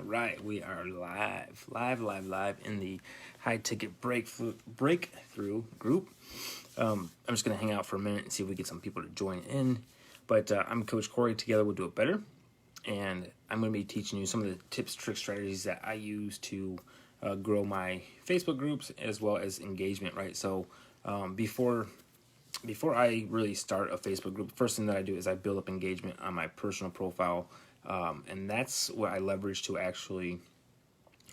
right, we are live in the high ticket breakthrough group. I'm just gonna hang out for a minute and see if we get some people to join in. But I'm Coach Corey. Together we'll do it better, and I'm gonna be teaching you some of the tips, tricks, strategies that I use to grow my Facebook groups as well as engagement. Right. So before I really start a Facebook group, first thing that I do is I build up engagement on my personal profile. And that's what I leverage to actually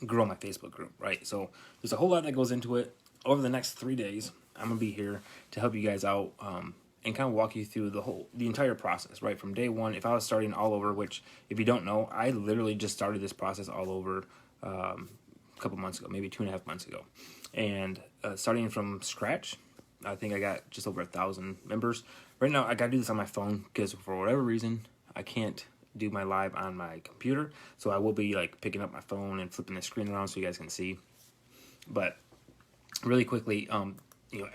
grow my Facebook group, right? So there's a whole lot that goes into it. Over the next 3 days, I'm gonna be here to help you guys out and kind of walk you through the entire process, right? From day one, if I was starting all over, which if you don't know, I literally just started this process all over a couple months ago, maybe 2.5 months ago, and starting from scratch. I think I got just over 1,000 members. Right now, I gotta do this on my phone because for whatever reason, I can't do my live on my computer, so I will be like picking up my phone and flipping the screen around so you guys can see. But really quickly,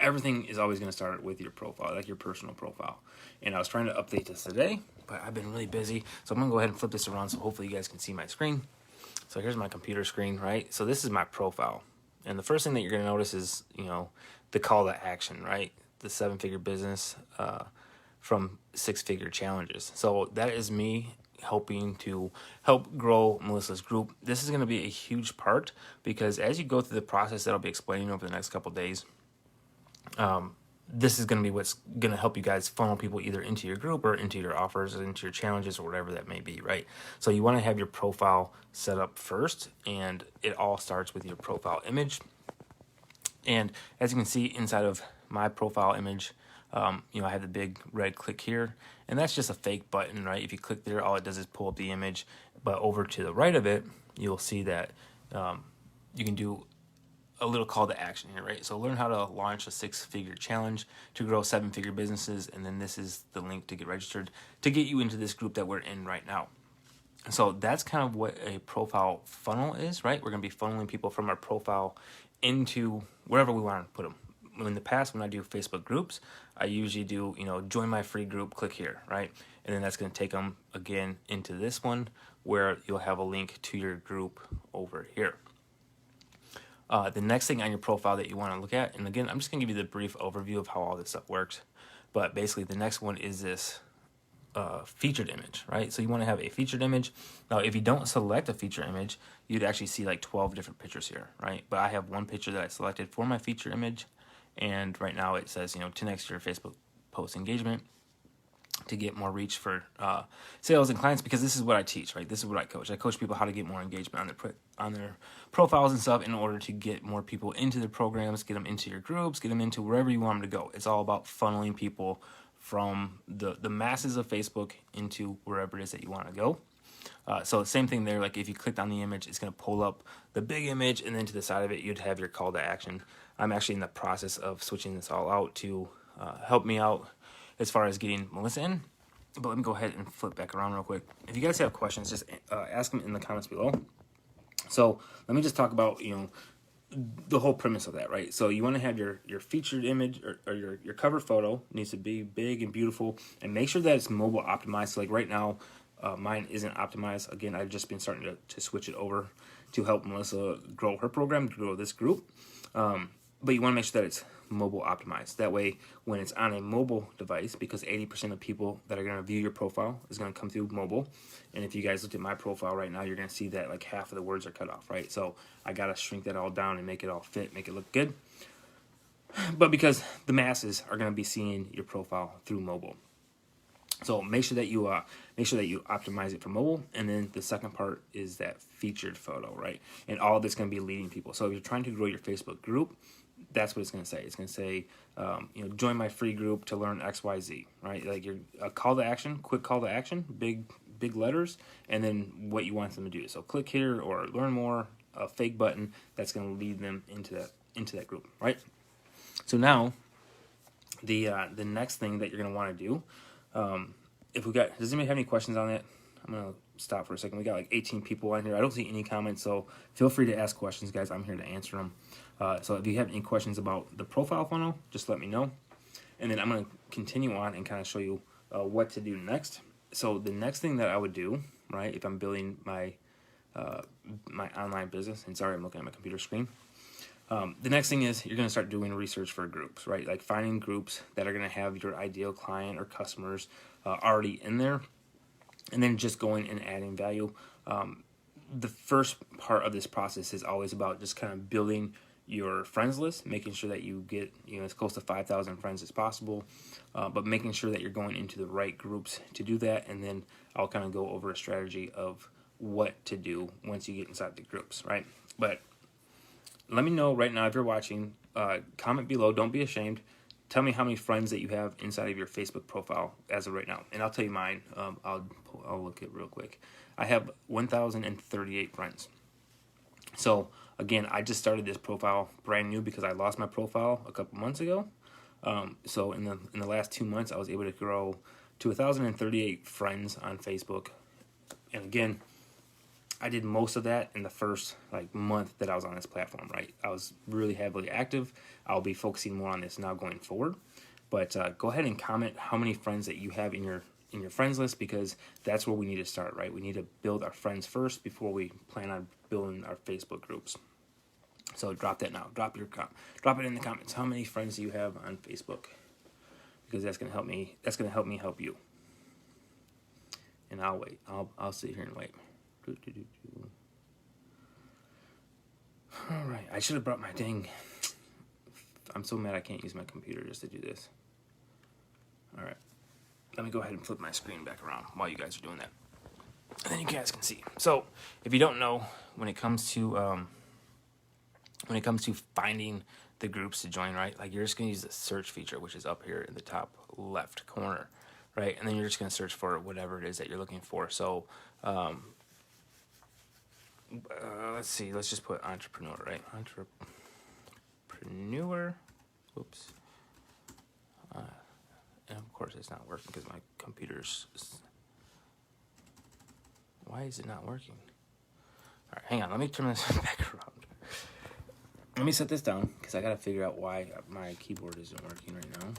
everything is always going to start with your profile, like your personal profile. And I was trying to update this today, but I've been really busy, so I'm gonna go ahead and flip this around so hopefully you guys can see my screen. So here's my computer screen, right? So this is my profile, and the first thing that you're going to notice is the call to action, right? The 7-figure business from 6-figure challenges. So that is me helping to help grow Melissa's group. This is going to be a huge part because as you go through the process that I'll be explaining over the next couple of days, this is going to be what's going to help you guys funnel people either into your group or into your offers or into your challenges or whatever that may be, right? So you want to have your profile set up first, and it all starts with your profile image. And as you can see inside of my profile image, I have the big red click here, and that's just a fake button, right? If you click there, all it does is pull up the image. But over to the right of it, you'll see that you can do a little call to action here, right? So learn how to launch a 6-figure challenge to grow 7-figure businesses, and then this is the link to get registered to get you into this group that we're in right now. So that's kind of what a profile funnel is, right? We're going to be funneling people from our profile into wherever we want to put them. In the past, when I do Facebook groups, I usually do, join my free group, click here, right? And then that's going to take them again into this one where you'll have a link to your group over here. The next thing on your profile that you want to look at, and again, I'm just going to give you the brief overview of how all this stuff works, but basically the next one is this featured image, right? So you want to have a featured image. Now, if you don't select a feature image, you'd actually see like 12 different pictures here, right? But I have one picture that I selected for my feature image. And right now it says, 10x your Facebook post engagement to get more reach for sales and clients, because this is what I teach, right? This is what I coach. I coach people how to get more engagement on their profiles and stuff in order to get more people into their programs, get them into your groups, get them into wherever you want them to go. It's all about funneling people from the masses of Facebook into wherever it is that you want to go. So same thing there, like if you clicked on the image, it's going to pull up the big image, and then to the side of it, you'd have your call to action. I'm actually in the process of switching this all out to help me out as far as getting Melissa in. But let me go ahead and flip back around real quick. If you guys have questions, just ask them in the comments below. So let me just talk about, the whole premise of that, right? So you want to have your featured image or your cover photo needs to be big and beautiful, and make sure that it's mobile optimized. So like right now, mine isn't optimized. Again, I've just been starting to switch it over to help Melissa grow her program, grow this group. But you want to make sure that it's mobile optimized. That way, when it's on a mobile device, because 80% of people that are going to view your profile is going to come through mobile. And if you guys look at my profile right now, you're going to see that like half of the words are cut off, right? So I got to shrink that all down and make it all fit, make it look good. But because the masses are going to be seeing your profile through mobile. So make sure that you optimize it for mobile, and then the second part is that featured photo, right? And all of this going to be leading people. So if you're trying to grow your Facebook group, that's what it's going to say. It's going to say, join my free group to learn XYZ, right? Like your call to action, quick call to action, big letters, and then what you want them to do. So click here or learn more, a fake button that's going to lead them into that group, right? So now the next thing that you're going to want to do. Does anybody have any questions on it? I'm going to stop for a second. We got like 18 people on here. I don't see any comments, so feel free to ask questions, guys. I'm here to answer them. So if you have any questions about the profile funnel, just let me know. And then I'm going to continue on and kind of show you what to do next. So the next thing that I would do, right, if I'm building my my online business. And sorry, I'm looking at my computer screen. The next thing is you're going to start doing research for groups, right? Like finding groups that are going to have your ideal client or customers already in there, and then just going and adding value. The first part of this process is always about just kind of building your friends list, making sure that you get as close to 5,000 friends as possible, but making sure that you're going into the right groups to do that. And then I'll kind of go over a strategy of what to do once you get inside the groups, right? But let me know right now if you're watching. Comment below. Don't be ashamed. Tell me how many friends that you have inside of your Facebook profile as of right now, and I'll tell you mine. I'll look at it real quick. I have 1,038 friends. So again, I just started this profile brand new because I lost my profile a couple months ago. So in the last 2 months, I was able to grow to 1,038 friends on Facebook. And again, I did most of that in the first month that I was on this platform, right? I was really heavily active. I'll be focusing more on this now going forward. But go ahead and comment how many friends that you have in your friends list, because that's where we need to start, right? We need to build our friends first before we plan on building our Facebook groups. So drop that now. Drop it in the comments. How many friends do you have on Facebook? Because that's gonna help me. That's gonna help me help you. And I'll wait. I'll sit here and wait. All right. I should have brought my dang. I'm so mad I can't use my computer just to do this. All right. Let me go ahead and flip my screen back around while you guys are doing that, and then you guys can see. So, if you don't know, when it comes to finding the groups to join, right? Like you're just gonna use the search feature, which is up here in the top left corner, right? And then you're just gonna search for whatever it is that you're looking for. So, let's see. Let's just put entrepreneur, right? Entrepreneur. Oops. And of course, it's not working because my computer's. Why is it not working? All right, hang on. Let me turn this back around. Let me set this down because I got to figure out why my keyboard isn't working right now.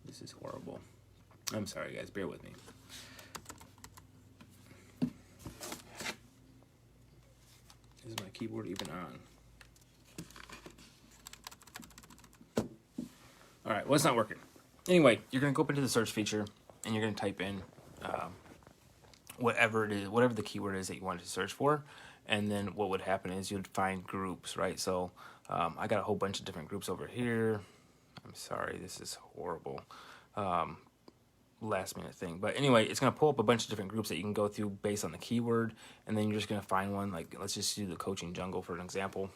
This is horrible. I'm sorry, guys. Bear with me. Is my keyboard even on? All right, well, it's not working. Anyway, you're going to go up into the search feature, and you're going to type in whatever it is, whatever the keyword is that you wanted to search for, and then what would happen is you'd find groups, right? So I got a whole bunch of different groups over here. I'm sorry, this is horrible. Last minute thing. But anyway, it's going to pull up a bunch of different groups that you can go through based on the keyword, and then you're just going to find one. Like, let's just do the coaching jungle for an example.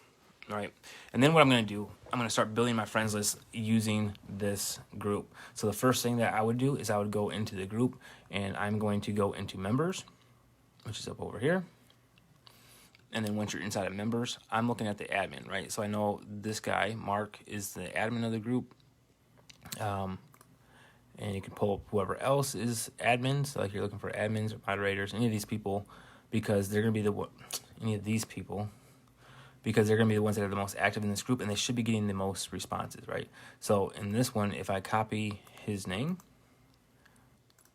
All right. And then what I'm going to do, I'm going to start building my friends list using this group. So the first thing that I would do is I would go into the group, and I'm going to go into members, which is up over here. And then once you're inside of members, I'm looking at the admin, right? So I know this guy, Mark, is the admin of the group. And you can pull up whoever else is admins. So like you're looking for admins or moderators, any of these people, because they're going to be because they're going to be the ones that are the most active in this group, and they should be getting the most responses, right? So in this one, if I copy his name,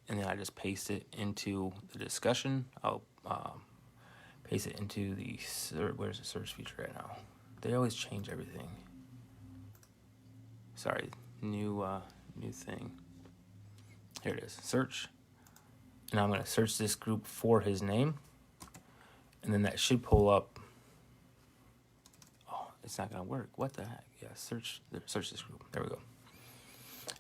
and then I just paste it into the discussion, I'll paste it into the, where's the search feature right now? They always change everything. Sorry, new thing. Here it is, search. And I'm going to search this group for his name, and then that should pull up. It's not going to work. What the heck? Yeah, search this group. There we go.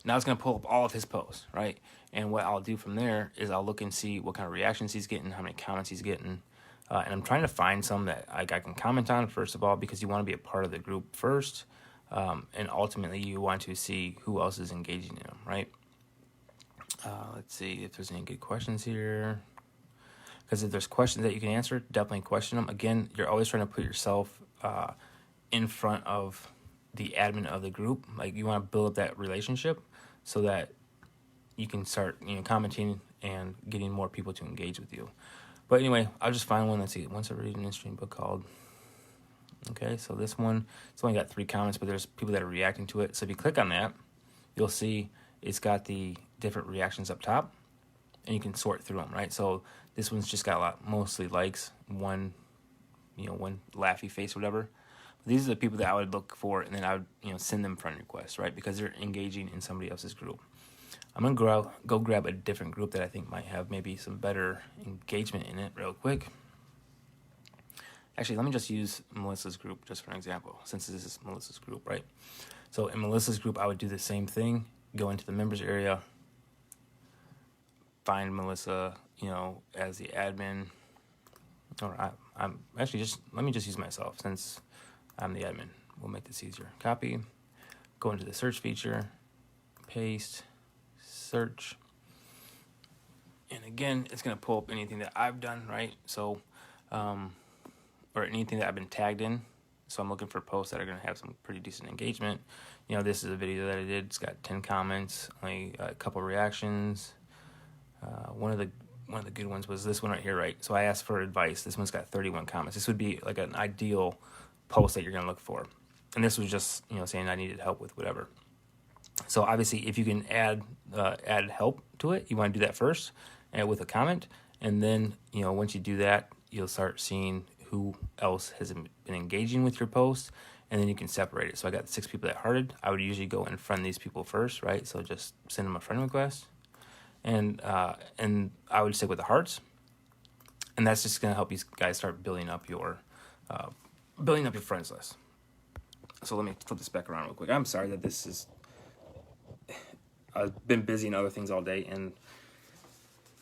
Now it's going to pull up all of his posts, right? And what I'll do from there is I'll look and see what kind of reactions he's getting, how many comments he's getting. And I'm trying to find some that I can comment on, first of all, because you want to be a part of the group first. And ultimately, you want to see who else is engaging in them, right? Let's see if there's any good questions here. Because if there's questions that you can answer, definitely question them. Again, you're always trying to put yourself in front of the admin of the group. Like, you want to build up that relationship so that you can start, commenting and getting more people to engage with you. But anyway, I'll just find one. Let's see. Once I read an interesting book called. Okay, so this one, it's only got 3 comments, but there's people that are reacting to it. So if you click on that, you'll see it's got the different reactions up top. and you can sort through them, right? So this one's just got a lot, mostly likes, one laughy face or whatever. These are the people that I would look for, and then I would send them friend requests, right? Because they're engaging in somebody else's group. I'm gonna go grab a different group that I think might have maybe some better engagement in it real quick. Actually, let me just use Melissa's group just for an example, since this is Melissa's group, right? So in Melissa's group, I would do the same thing, go into the members area, find Melissa, as the admin, or I'm actually let me just use myself since I'm the admin. We'll make this easier. Copy, go into the search feature, paste, search. And again, it's going to pull up anything that I've done, right? So, or anything that I've been tagged in. So I'm looking for posts that are going to have some pretty decent engagement. This is a video that I did. It's got 10 comments, only a couple reactions. One of the good ones was this one right here, right? So I asked for advice. This one's got 31 comments. This would be like an ideal post that you're going to look for. And this was just, saying I needed help with whatever. So obviously, if you can add help to it, you want to do that first, and with a comment, and then once you do that, you'll start seeing who else has been engaging with your post, and then you can separate it. So I got 6 people that hearted. I would usually go and friend these people first, right? So just send them a friend request, and I would stick with the hearts, and that's just gonna help you guys start building up your friends list. So let me flip this back around real quick. I'm sorry that this is. I've been busy and other things all day, and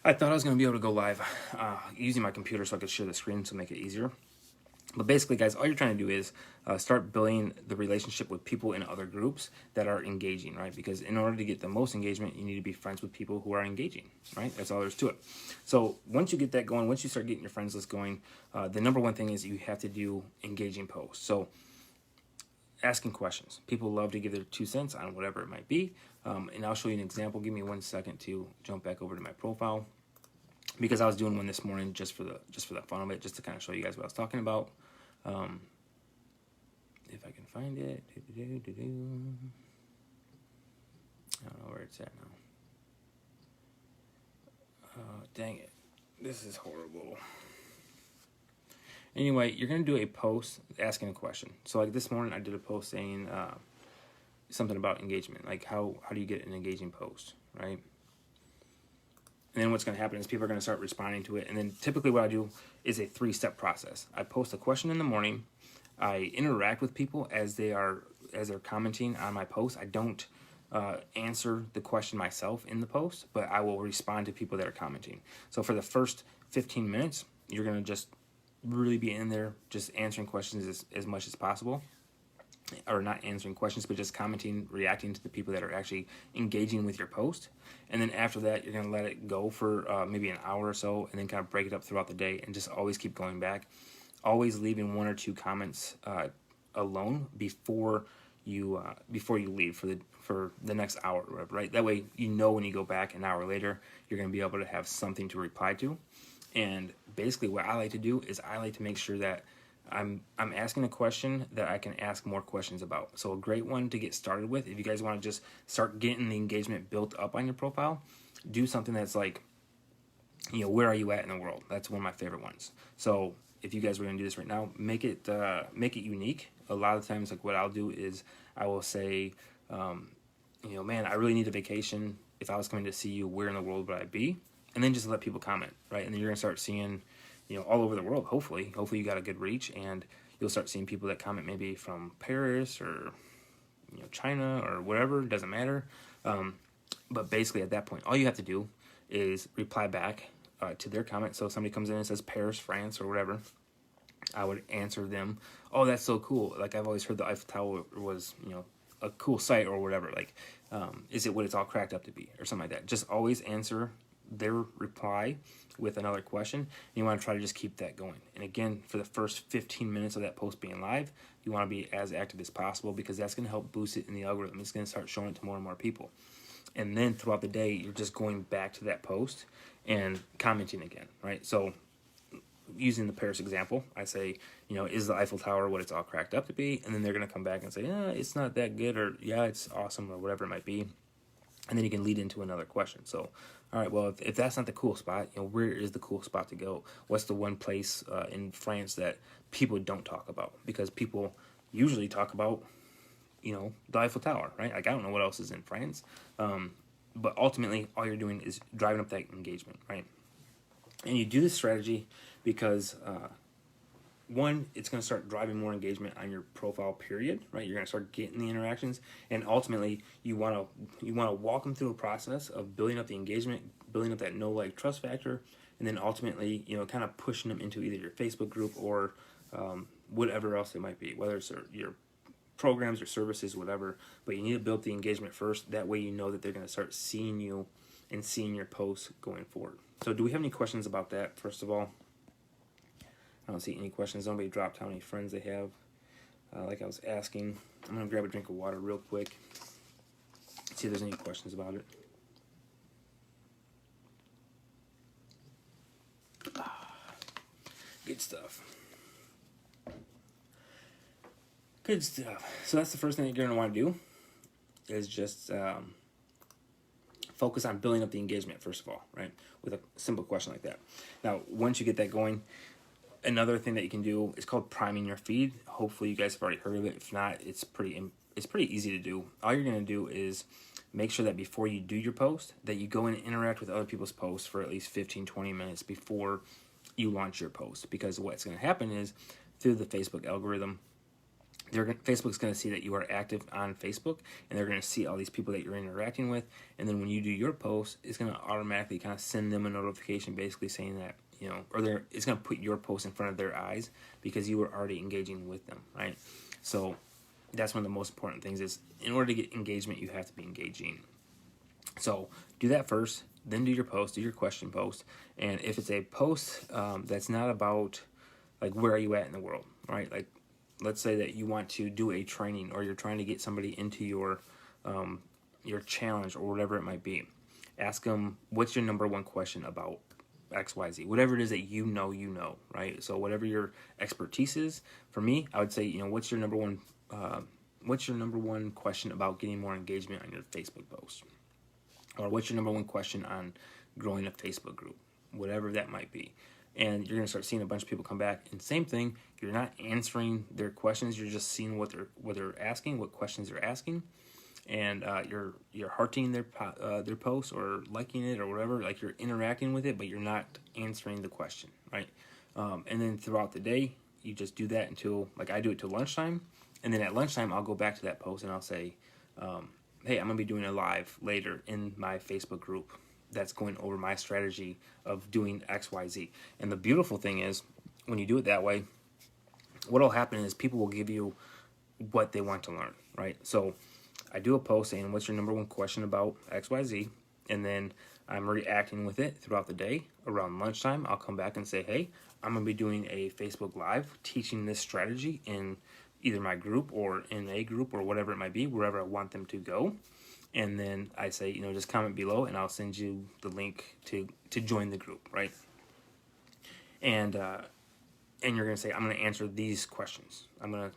I thought I was going to be able to go live using my computer so I could share the screen to make it easier. But basically, guys, all you're trying to do is start building the relationship with people in other groups that are engaging, right? Because in order to get the most engagement, you need to be friends with people who are engaging, right? That's all there is to it. So once you get that going, once you start getting your friends list going, the number one thing is you have to do engaging posts. So asking questions. People love to give their 2 cents on whatever it might be. And I'll show you an example. Give me 1 second to jump back over to my profile, because I was doing one this morning just for the fun of it, just to kind of show you guys what I was talking about. If I can find it. I don't know where it's at now. Dang it. This is horrible. Anyway, you're going to do a post asking a question. So like this morning I did a post saying something about engagement. Like how do you get an engaging post, right? And then what's going to happen is people are going to start responding to it. And then typically what I do is a 3-step process. I post a question in the morning. I interact with people as they're commenting on my post. I don't answer the question myself in the post, but I will respond to people that are commenting. So for the first 15 minutes, you're going to just really be in there just answering questions as much as possible. Or not answering questions, but just commenting, reacting to the people that are actually engaging with your post. And then after that, you're going to let it go for maybe an hour or so, and then kind of break it up throughout the day, and just always keep going back. Always leaving 1 or 2 comments alone before you leave for the next hour or whatever, right? That way, when you go back an hour later, you're going to be able to have something to reply to. And basically, what I like to do is I like to make sure that I'm asking a question that I can ask more questions about. So a great one to get started with, if you guys want to just start getting the engagement built up on your profile, do something that's like, where are you at in the world? That's one of my favorite ones. So if you guys were going to do this right now, make it unique. A lot of times, like what I'll do is I will say, man, I really need a vacation. If I was coming to see you, where in the world would I be? And then just let people comment, right? And then you're going to start seeing all over the world, hopefully you got a good reach, and you'll start seeing people that comment maybe from Paris or, China or whatever, it doesn't matter. But basically at that point, all you have to do is reply back to their comment. So if somebody comes in and says Paris, France, or whatever, I would answer them, oh, that's so cool. Like, I've always heard the Eiffel Tower was, a cool site or whatever. Like, is it what it's all cracked up to be, or something like that? Just always answer their reply with another question. And you want to try to just keep that going. And again, for the first 15 minutes of that post being live, you want to be as active as possible, because that's going to help boost it in the algorithm. It's going to start showing it to more and more people. And then throughout the day, you're just going back to that post and commenting again, right? So using the Paris example, I say, is the Eiffel Tower what it's all cracked up to be? And then they're going to come back and say, it's not that good, or yeah, it's awesome, or whatever it might be. And then you can lead into another question. So All right, well, if that's not the cool spot, where is the cool spot to go? What's the one place in France that people don't talk about? Because people usually talk about, the Eiffel Tower, right? Like, I don't know what else is in France. But ultimately, all you're doing is driving up that engagement, right? And you do this strategy because, one, it's going to start driving more engagement on your profile, period, right? You're going to start getting the interactions, and ultimately, you want to walk them through a process of building up the engagement, building up that know, like, trust factor, and then ultimately, kind of pushing them into either your Facebook group or whatever else it might be, whether it's your programs or services, whatever. But you need to build the engagement first. That way, you know that they're going to start seeing you and seeing your posts going forward. So, do we have any questions about that? First of all, I don't see any questions. Nobody dropped how many friends they have. Like I was asking, I'm going to grab a drink of water real quick. See if there's any questions about it. Good stuff. Good stuff. So that's the first thing that you're going to want to do is just focus on building up the engagement, first of all, right? With a simple question like that. Now, once you get that going, another thing that you can do is called priming your feed. Hopefully you guys have already heard of it. If not, it's pretty easy to do. All you're going to do is make sure that before you do your post, that you go and interact with other people's posts for at least 15-20 minutes before you launch your post. Because what's going to happen is, through the Facebook algorithm, Facebook's going to see that you are active on Facebook, and they're going to see all these people that you're interacting with. And then when you do your post, it's going to automatically kind of send them a notification, basically saying that, or it's going to put your post in front of their eyes because you were already engaging with them, right? So that's one of the most important things is, in order to get engagement, you have to be engaging. So do that first, then do your post, do your question post. And if it's a post that's not about, like, where are you at in the world, right? Like, let's say that you want to do a training, or you're trying to get somebody into your challenge or whatever it might be. Ask them, what's your number one question about XYZ? Whatever it is that you know, right? So whatever your expertise is. For me, I would say, what's your number one question about getting more engagement on your Facebook post? Or what's your number one question on growing a Facebook group? Whatever that might be. And you're going to start seeing a bunch of people come back. And same thing, you're not answering their questions. You're just seeing what they're asking, what questions they're asking, and you're hearting their post or liking it or whatever. Like, you're interacting with it, but you're not answering the question, right? And then throughout the day, you just do that until, like, I do it till lunchtime, and then at lunchtime I'll go back to that post and I'll say, hey, I'm gonna be doing a live later in my Facebook group that's going over my strategy of doing XYZ. And the beautiful thing is, when you do it that way, what'll happen is people will give you what they want to learn, right? So I do a post saying, what's your number one question about XYZ? And then I'm reacting with it throughout the day. Around lunchtime, I'll come back and say, hey, I'm going to be doing a Facebook Live teaching this strategy in either my group or in a group or whatever it might be, wherever I want them to go. And then I say, just comment below and I'll send you the link to join the group, right? And you're going to say, I'm going to answer these questions. I'm going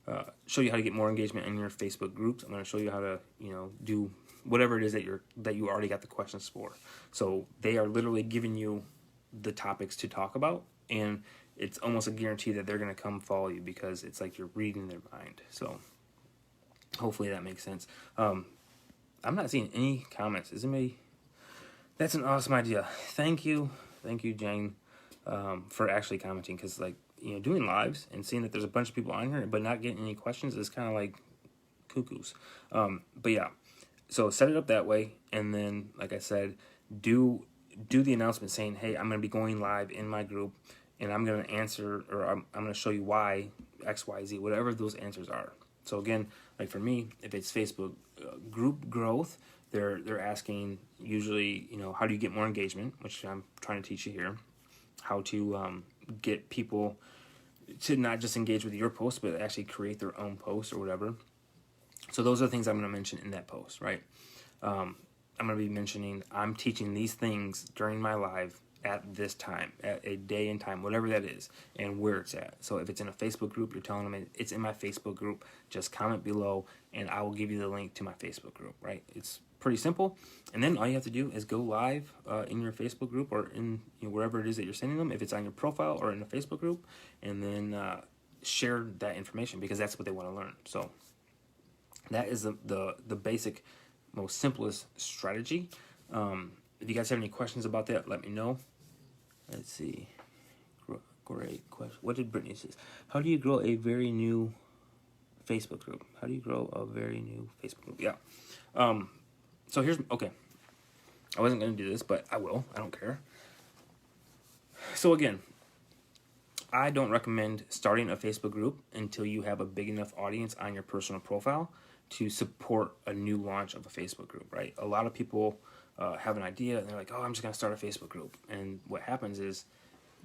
to show you how to get more engagement in your Facebook groups. I'm going to show you how to, do whatever it is that you already got the questions for. So they are literally giving you the topics to talk about, and it's almost a guarantee that they're going to come follow you because it's like you're reading their mind. So hopefully that makes sense. I'm not seeing any comments. Is anybody? That's an awesome idea. Thank you, Jane, for actually commenting, because, like, doing lives and seeing that there's a bunch of people on here but not getting any questions is kind of like cuckoos. But yeah, so set it up that way, and then, like I said, do the announcement saying, hey, I'm going to be going live in my group, and I'm going to answer, or I'm going to show you why XYZ, whatever those answers are. So again, like for me, if it's Facebook group growth, they're asking usually, how do you get more engagement, which I'm trying to teach you here, how to get people to not just engage with your post, but actually create their own post or whatever. So those are the things I'm going to mention in that post, right? I'm going to be mentioning, I'm teaching these things during my live at this time, at a day and time, whatever that is, and where it's at. So if it's in a Facebook group, you're telling them it's in my Facebook group, just comment below, and I will give you the link to my Facebook group, right? It's pretty simple. And then all you have to do is go live in your Facebook group, or in wherever it is that you're sending them, if it's on your profile or in a Facebook group, and then share that information, because that's what they want to learn. So that is the basic, most simplest strategy. If you guys have any questions about that, let me know. Let's see. Great question. What did Brittany say? How do you grow a very new Facebook group? How do you grow a very new Facebook group? Yeah. So here's, okay. I wasn't going to do this, but I will. I don't care. So again, I don't recommend starting a Facebook group until you have a big enough audience on your personal profile to support a new launch of a Facebook group, right? A lot of people have an idea and they're like, oh, I'm just going to start a Facebook group. And what happens is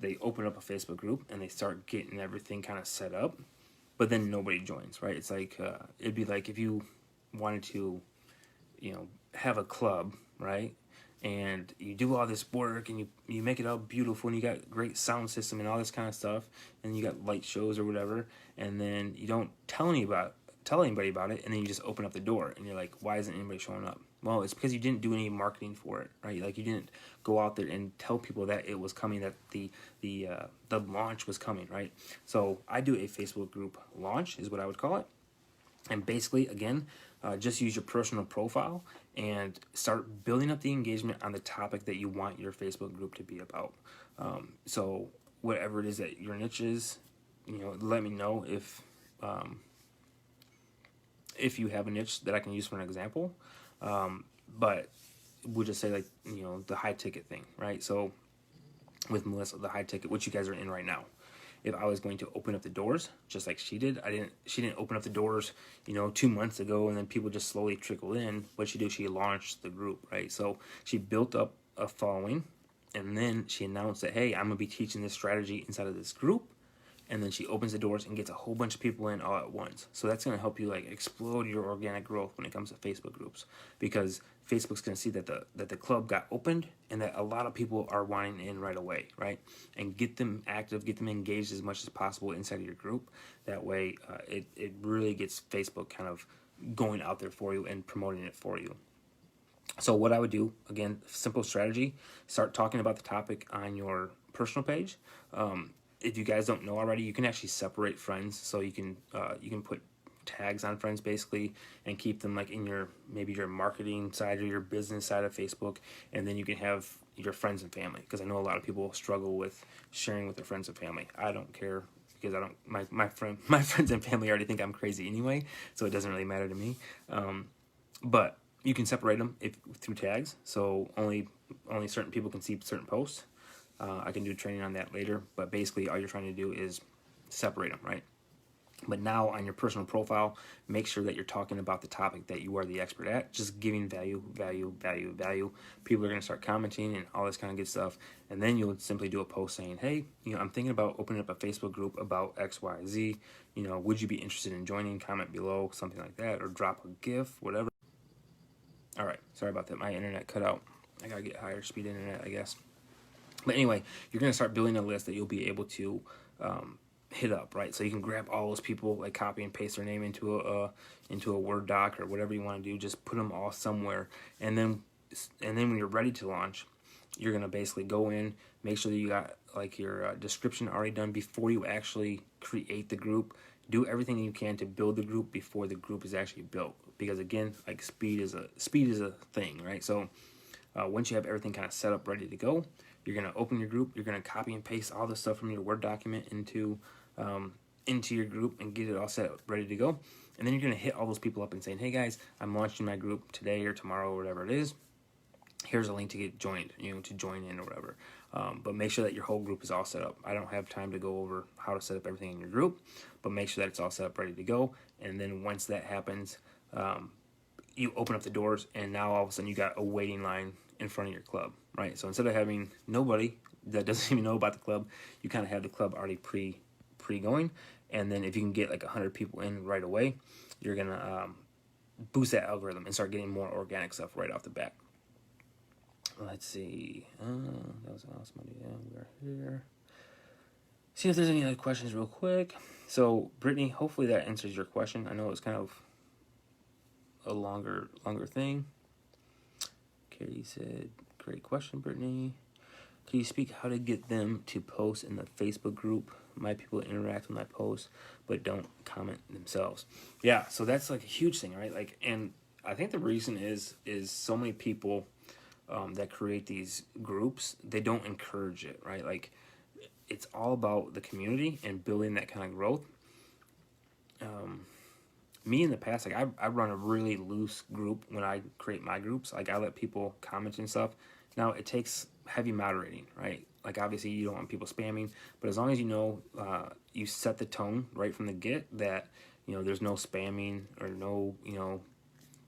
they open up a Facebook group and they start getting everything kind of set up, but then nobody joins, right? It's like, it'd be like if you wanted to, have a club, right? And you do all this work and you make it all beautiful and you got great sound system and all this kind of stuff, and you got light shows or whatever, and then you don't tell anybody about it, and then you just open up the door and you're like, why isn't anybody showing up? Well, it's because you didn't do any marketing for it, right? Like you didn't go out there and tell people that it was coming, that the launch was coming, right? So I do a Facebook group launch is what I would call it. And basically, again, just use your personal profile and start building up the engagement on the topic that you want your Facebook group to be about. So whatever it is that your niche is, let me know if you have a niche that I can use for an example. But we'll just say, like, the high ticket thing, right? So with Melissa, the high ticket, which you guys are in right now. If I was going to open up the doors just like she did, she didn't open up the doors, 2 months ago, and then people just slowly trickle in. What she did, she launched the group, right? So she built up a following, and then she announced that, hey, I'm gonna be teaching this strategy inside of this group. And then she opens the doors and gets a whole bunch of people in all at once. So that's going to help you like explode your organic growth when it comes to Facebook groups, because Facebook's going to see that the club got opened and that a lot of people are wanting in right away, right? And get them active, get them engaged as much as possible inside of your group. That way, it really gets Facebook kind of going out there for you and promoting it for you. So what I would do, again, simple strategy: start talking about the topic on your personal page. If you guys don't know already, you can actually separate friends. So you can put tags on friends basically and keep them like in maybe your marketing side or your business side of Facebook, and then you can have your friends and family, because I know a lot of people struggle with sharing with their friends and family. I don't care, because I don't my friends and family already think I'm crazy anyway, so it doesn't really matter to me. But you can separate them through tags, so only certain people can see certain posts. I can do training on that later, but basically all you're trying to do is separate them, right? But now on your personal profile, make sure that you're talking about the topic that you are the expert at, just giving value. People are going to start commenting and all this kind of good stuff. And then you'll simply do a post saying, hey, I'm thinking about opening up a Facebook group about X, Y, Z. Would you be interested in joining? Comment below, something like that, or drop a GIF, whatever. All right, sorry about that. My internet cut out. I got to get higher speed internet, I guess. But anyway, you're going to start building a list that you'll be able to hit up, right? So you can grab all those people, like copy and paste their name into a Word doc or whatever you want to do. Just put them all somewhere, and then when you're ready to launch, you're going to basically go in, make sure that you got like your description already done before you actually create the group. Do everything you can to build the group before the group is actually built, because again, like speed is a thing, right? So once you have everything kind of set up, ready to go, you're going to open your group. You're going to copy and paste all the stuff from your Word document into your group and get it all set up, ready to go. And then you're going to hit all those people up and saying, hey guys, I'm launching my group today or tomorrow or whatever it is. Here's a link to get joined, to join in or whatever. But make sure that your whole group is all set up. I don't have time to go over how to set up everything in your group, but make sure that it's all set up, ready to go. And then once that happens, you open up the doors, and now all of a sudden you got a waiting line in front of your club, right? So instead of having nobody that doesn't even know about the club, you kind of have the club already pre-going. And then if you can get like 100 people in right away, you're going to boost that algorithm and start getting more organic stuff right off the bat. Let's see. That was an awesome idea. We're here. See if there's any other questions real quick. So, Brittany, hopefully that answers your question. I know it's kind of a longer thing. Katie said, great question, Brittany. Can you speak how to get them to post in the Facebook group? My people interact with my posts, but don't comment themselves. Yeah, so that's like a huge thing, right? Like, and I think the reason is so many people that create these groups, they don't encourage it, right? Like, it's all about the community and building that kind of growth. Me in the past, like I run a really loose group when I create my groups. Like I let people comment and stuff. Now it takes heavy moderating, right? Like obviously you don't want people spamming, but as long as you know, you set the tone right from the get that, there's no spamming or no,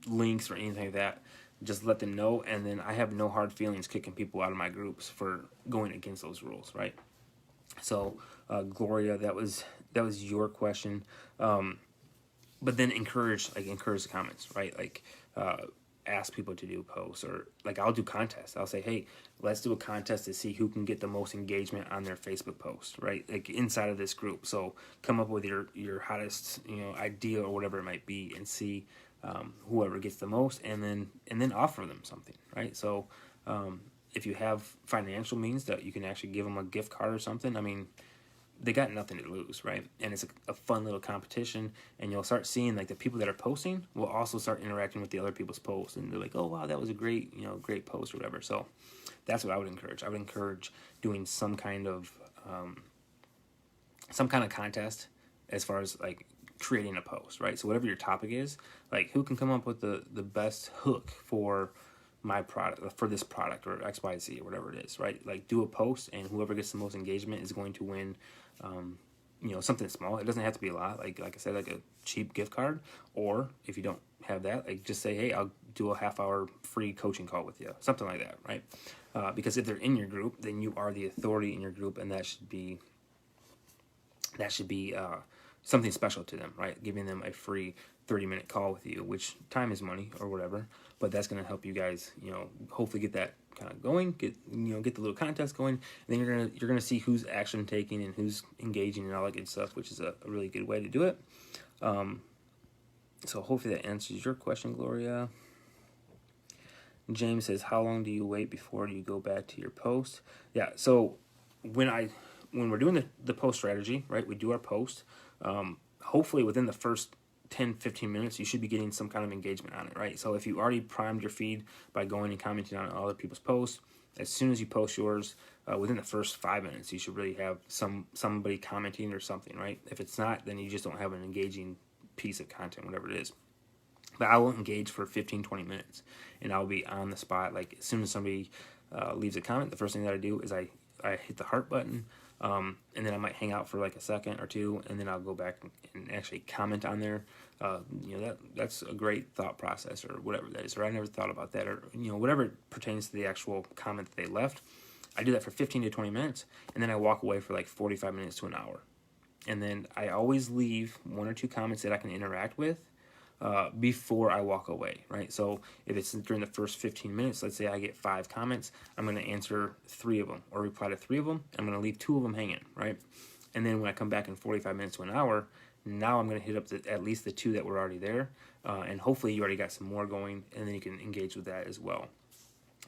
links or anything like that. Just let them know, and then I have no hard feelings kicking people out of my groups for going against those rules, right? So, Gloria, that was your question. But then encourage the comments, right? Like ask people to do posts, or like I'll do contests. I'll say, hey, let's do a contest to see who can get the most engagement on their Facebook post, right? Like inside of this group. So come up with your hottest idea or whatever it might be, and see whoever gets the most, and then offer them something, right? So if you have financial means that you can actually give them a gift card or something, I mean, they got nothing to lose, right? And it's a fun little competition, and you'll start seeing like the people that are posting will also start interacting with the other people's posts, and they're like, oh wow, that was a great great post or whatever. So that's what I would encourage. I would encourage doing some kind of contest as far as like creating a post, right? So whatever your topic is, like who can come up with the best hook for my product, for this product or XYZ or whatever it is, right? Like do a post, and whoever gets the most engagement is going to win something small. It doesn't have to be a lot, like I said, like a cheap gift card. Or if you don't have that, like just say, hey, I'll do a half-hour free coaching call with you, something like that, right? Because if they're in your group, then you are the authority in your group, and that should be something special to them, right? Giving them a free 30-minute call with you, which time is money or whatever, but that's going to help you guys, hopefully get that kind of going, get the little contest going, and then you're gonna see who's action taking and who's engaging and all that good stuff, which is a really good way to do it. So hopefully that answers your question, Gloria. James says, how long do you wait before you go back to your post? Yeah, so when we're doing the post strategy, right, we do our post. Hopefully within the first 10-15 minutes you should be getting some kind of engagement on it, right? So if you already primed your feed by going and commenting on other people's posts, as soon as you post yours, within the first 5 minutes you should really have somebody commenting or something, right? If it's not, then you just don't have an engaging piece of content, whatever it is. But I will engage for 15-20 minutes, and I'll be on the spot. Like as soon as somebody leaves a comment, the first thing that I do is I hit the heart button, and then I might hang out for like a second or two, and then I'll go back and actually comment on there. That's a great thought process, or whatever that is, or I never thought about that, or whatever pertains to the actual comment that they left. I do that for 15 to 20 minutes, and then I walk away for like 45 minutes to an hour. And then I always leave 1 or 2 comments that I can interact with before I walk away, right? So if it's during the first 15 minutes, let's say I get 5 comments, I'm going to answer 3 of them or reply to 3 of them. I'm going to leave 2 of them hanging, right? And then when I come back in 45 minutes to an hour, now I'm going to hit up at least the 2 that were already there, and hopefully you already got some more going, and then you can engage with that as well.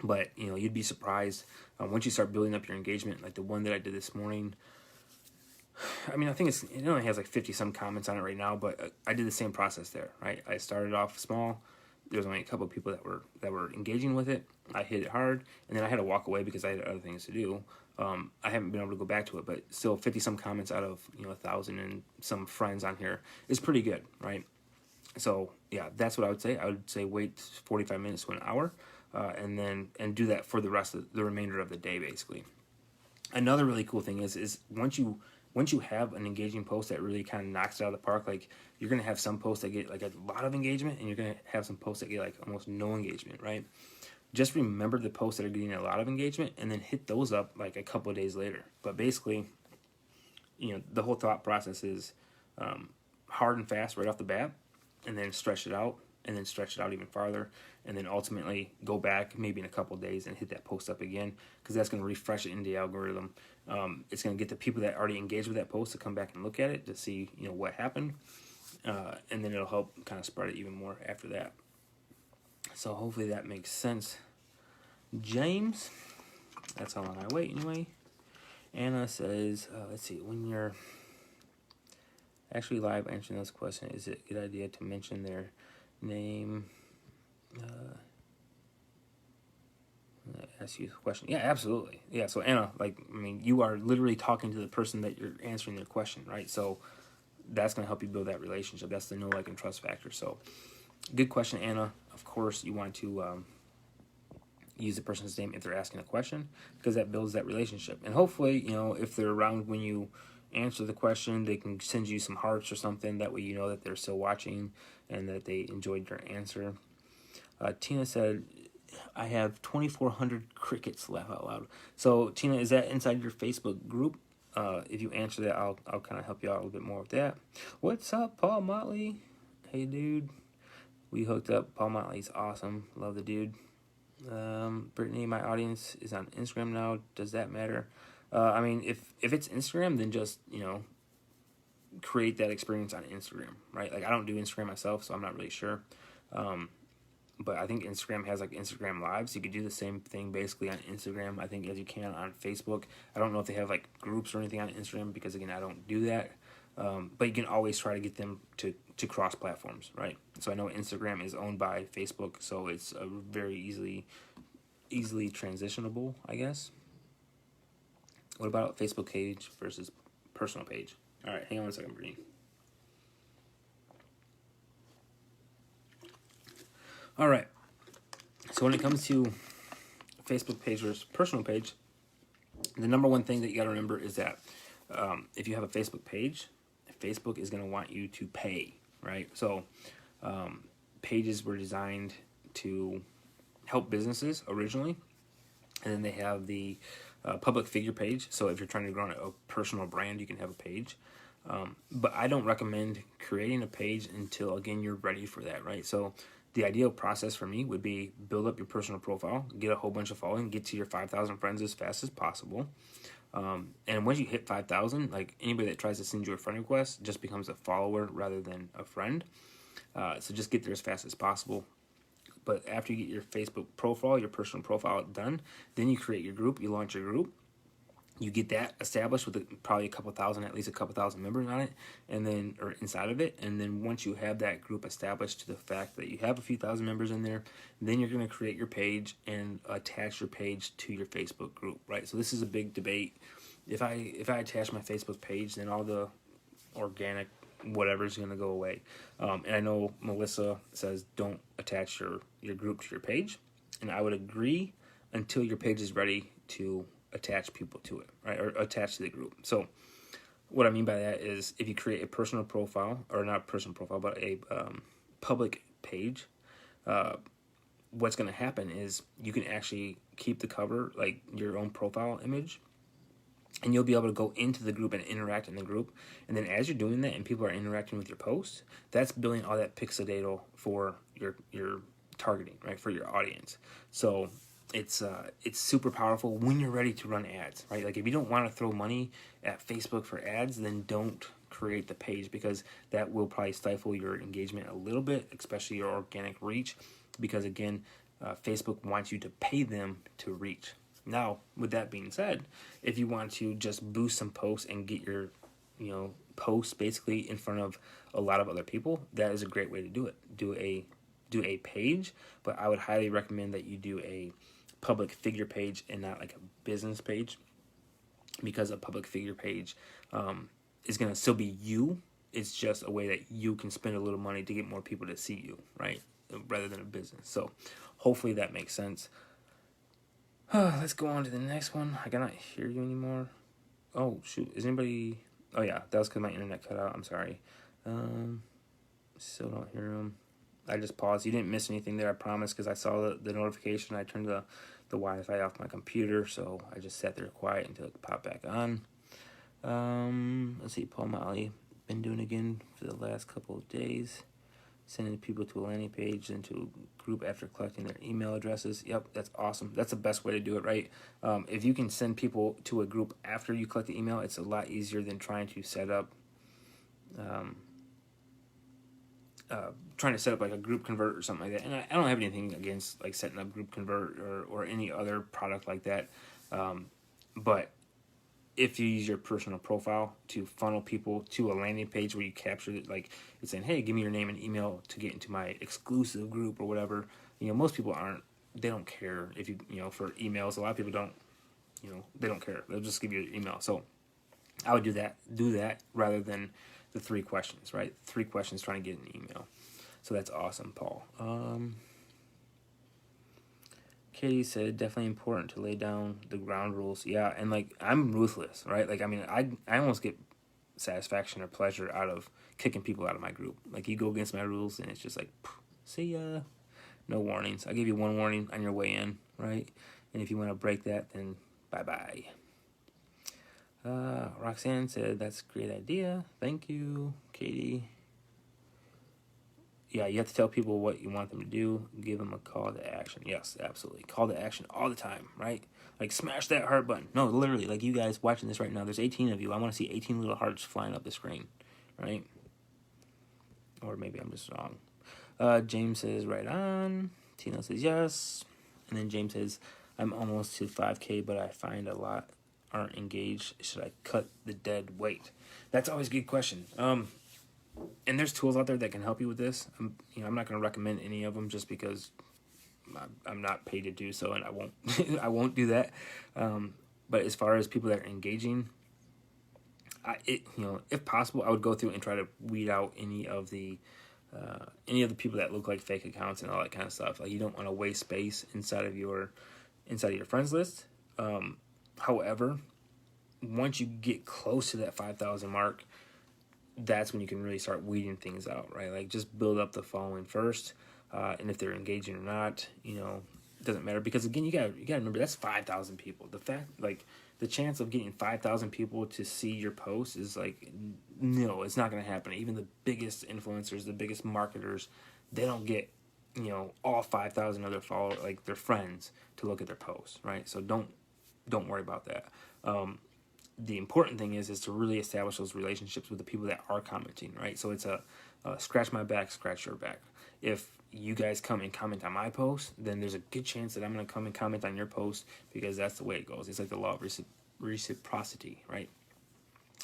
But you'd be surprised once you start building up your engagement. Like the one that I did this morning, I mean, I think it only has like 50 some comments on it right now, but I did the same process there, right? I started off small. There was only a couple of people that were engaging with it. I hit it hard, and then I had to walk away because I had other things to do. I haven't been able to go back to it, but still 50 some comments out of 1,000 and some friends on here is pretty good, right? So yeah, that's what I would say. I would say wait 45 minutes to an hour, and do that for the remainder of the day, basically. Another really cool thing is once you have an engaging post that really kind of knocks it out of the park, like you're going to have some posts that get like a lot of engagement, and you're going to have some posts that get like almost no engagement, right? Just remember the posts that are getting a lot of engagement, and then hit those up like a couple of days later. But basically, the whole thought process is hard and fast right off the bat, and then stretch it out, and then stretch it out even farther, and then ultimately go back maybe in a couple of days and hit that post up again, because that's going to refresh it in the algorithm. It's going to get the people that already engaged with that post to come back and look at it to see what happened, and then it'll help kind of spread it even more after that. So hopefully that makes sense. James, that's how long I wait anyway. Anna says, let's see, when you're actually live answering this question, is it a good idea to mention their name? Ask you a question. Yeah, absolutely. Yeah, so Anna, you are literally talking to the person that you're answering their question, right? So that's going to help you build that relationship. That's the know, like, and trust factor. So good question, Anna. Of course, you want to use the person's name if they're asking a question, because that builds that relationship. And hopefully, if they're around when you answer the question, they can send you some hearts or something. That way you know that they're still watching and that they enjoyed your answer. Tina said, I have 2,400 crickets, laugh out loud. So Tina, is that inside your Facebook group? If you answer that, I'll kind of help you out a little bit more with that. What's up, Paul Motley? Hey, dude. We hooked up. Paul Motley's awesome. Love the dude. Brittany, my audience is on Instagram now. Does that matter? If it's Instagram, then just, create that experience on Instagram, right? Like, I don't do Instagram myself, so I'm not really sure. But I think Instagram has, like, Instagram Lives. You could do the same thing basically on Instagram, I think, as you can on Facebook. I don't know if they have, like, groups or anything on Instagram because, again, I don't do that. But you can always try to get them to cross platforms, right? So I know Instagram is owned by Facebook, so it's a very easily transitionable, I guess. What about Facebook page versus personal page? All right, hang on a second, Brittany. All right. So when it comes to Facebook page versus personal page, the number one thing that you got to remember is that if you have a Facebook page, Facebook is going to want you to pay, right? So pages were designed to help businesses originally, and then they have the public figure page. So if you're trying to grow a personal brand, you can have a page. But I don't recommend creating a page until, again, you're ready for that, right? So the ideal process for me would be build up your personal profile, get a whole bunch of following, get to your 5,000 friends as fast as possible. And once you hit 5,000, like, anybody that tries to send you a friend request just becomes a follower rather than a friend. So just get there as fast as possible. But after you get your Facebook profile, your personal profile done, then you create your group, you launch your group. You get that established with probably at least a couple thousand members on it, or inside of it. And then once you have that group established to the fact that you have a few thousand members in there, then you're going to create your page and attach your page to your Facebook group, right? So this is a big debate. If I attach my Facebook page, then all the organic whatever is going to go away. And I know Melissa says don't attach your group to your page, and I would agree until your page is ready to attach people to it, right? Or attach to the group. So what I mean by that is if you create a personal profile, or not a personal profile, but a public page, what's going to happen is you can actually keep the cover, like your own profile image, and you'll be able to go into the group and interact in the group. And then as you're doing that and people are interacting with your posts, that's building all that pixel data for your targeting, right? For your audience. So it's super powerful when you're ready to run ads, right? Like, if you don't want to throw money at Facebook for ads, then don't create the page, because that will probably stifle your engagement a little bit, especially your organic reach, because again, Facebook wants you to pay them to reach. Now, with that being said, if you want to just boost some posts and get your posts basically in front of a lot of other people, that is a great way to do it. Do a page, but I would highly recommend that you do a public figure page and not like a business page, because a public figure page is going to still be you. It's just a way that you can spend a little money to get more people to see you, right? Rather than a business. So hopefully that makes sense. Let's go on to the next one. I cannot hear you anymore. Oh, shoot. Is anybody... Oh, yeah. That was because my internet cut out. I'm sorry. Still don't hear him. I just paused. You didn't miss anything there, I promise, because I saw the notification. I turned the Wi-Fi off my computer, so I just sat there quiet until it popped back on. Let's see. Paul Motley. Been doing again for the last couple of days. Sending people to a landing page and to a group after collecting their email addresses. Yep, that's awesome. That's the best way to do it, right? If you can send people to a group after you collect the email, it's a lot easier than trying to set up trying to set up like a group convert or something like that. And I don't have anything against like setting up group convert or any other product like that. But if you use your personal profile to funnel people to a landing page where you capture it, like it's saying, hey, give me your name and email to get into my exclusive group or whatever. Most people they don't care if for emails. A lot of people don't, they don't care. They'll just give you an email. So I would do that rather than the 3 questions, right? 3 questions trying to get an email. So that's awesome, Paul. Katie said, definitely important to lay down the ground rules. Yeah, and like I'm ruthless, right? Like I almost get satisfaction or pleasure out of kicking people out of my group. Like you go against my rules, and it's just like, see ya. No warnings. I give you 1 warning on your way in, right? And if you want to break that, then bye bye. Roxanne said, that's a great idea. Thank you, Katie. Yeah, you have to tell people what you want them to do. Give them a call to action. Yes, absolutely. Call to action all the time, right? Like, smash that heart button. No, literally, like you guys watching this right now, there's 18 of you. I want to see 18 little hearts flying up the screen, right? Or maybe I'm just wrong. James says, right on. Tina says, yes. And then James says, I'm almost to 5K, but I find a lot aren't engaged. Should I cut the dead weight? That's always a good question. And there's tools out there that can help you with this. I'm not going to recommend any of them just because I'm not paid to do so, and I won't I won't do that. But as far as people that are engaging, if possible, I would go through and try to weed out any of the people that look like fake accounts and all that kind of stuff. Like you don't want to waste space inside of your friends list. However, once you get close to that 5,000 mark, that's when you can really start weeding things out, right? Like just build up the following first, and if they're engaging or not, it doesn't matter, because again, you gotta remember that's 5,000 people. The chance of getting 5,000 people to see your post is like, no, it's not gonna happen. Even the biggest influencers, the biggest marketers, they don't get all 5,000 of their followers, like their friends, to look at their posts, right? So don't worry about that. The important thing is to really establish those relationships with the people that are commenting, right? So it's a scratch my back, scratch your back. If you guys come and comment on my post, then there's a good chance that I'm going to come and comment on your post, because that's the way it goes. It's like the law of reciprocity, right?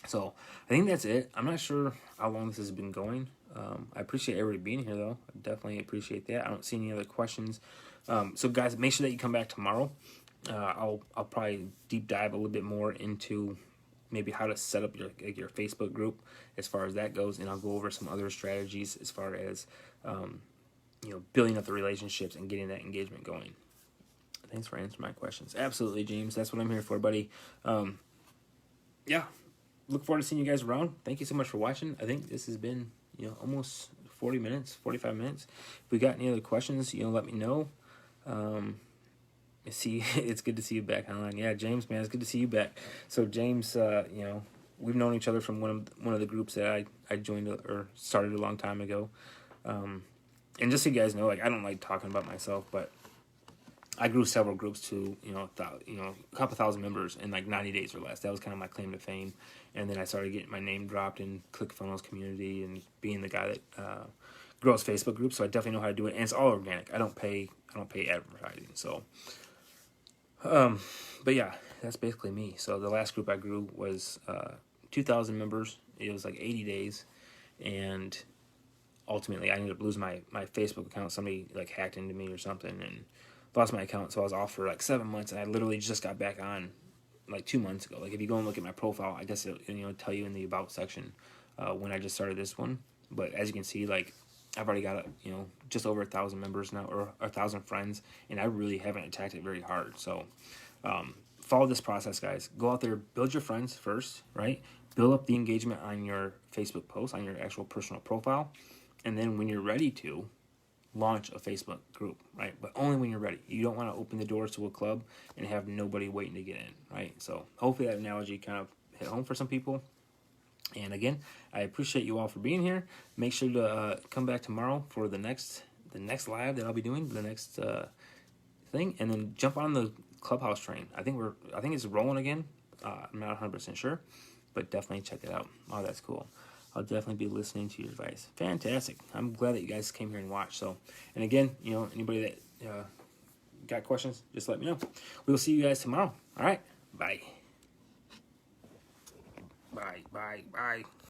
So I think that's it. I'm not sure how long this has been going. I appreciate everybody being here, though. I definitely appreciate that. I don't see any other questions. So guys, make sure that you come back tomorrow. I'll probably deep dive a little bit more into maybe how to set up your Facebook group as far as that goes, and I'll go over some other strategies as far as building up the relationships and getting that engagement going. Thanks for answering my questions. Absolutely, James. That's what I'm here for, buddy. Yeah, look forward to seeing you guys around. Thank you so much for watching. I think this has been almost 40 minutes, 45 minutes. If we got any other questions, let me know. It's good to see you back online. Yeah, James, man, it's good to see you back. So James, we've known each other from one of the groups that I joined or started a long time ago. And just so you guys know, like, I don't like talking about myself, but I grew several groups to a couple thousand members in like 90 days or less. That was kind of my claim to fame. And then I started getting my name dropped in ClickFunnels community and being the guy that grows Facebook groups. So I definitely know how to do it, and it's all organic. I don't pay advertising. So. But yeah, that's basically me. So the last group I grew was 2,000 members. It was like 80 days, and ultimately I ended up losing my Facebook account. Somebody like hacked into me or something and lost my account. So I was off for like 7 months, and I literally just got back on like 2 months ago. Like if you go and look at my profile, I guess it'll tell you in the about section when I just started this one. But as you can see, like, I've already got just over 1,000 members now, or 1,000 friends, and I really haven't attacked it very hard. So follow this process, guys. Go out there, build your friends first, right? Build up the engagement on your Facebook post, on your actual personal profile, and then when you're ready to, launch a Facebook group, right? But only when you're ready. You don't want to open the doors to a club and have nobody waiting to get in, right? So hopefully that analogy kind of hit home for some people. And again, I appreciate you all for being here. Make sure to come back tomorrow for the next live that I'll be doing, the next thing, and then jump on the Clubhouse train. I think it's rolling again. I'm not 100% sure, but definitely check it out. Oh, that's cool. I'll definitely be listening to your advice. Fantastic. I'm glad that you guys came here and watched. So, and again, anybody that got questions, just let me know. We'll see you guys tomorrow. All right. Bye. Bye. Bye. Bye.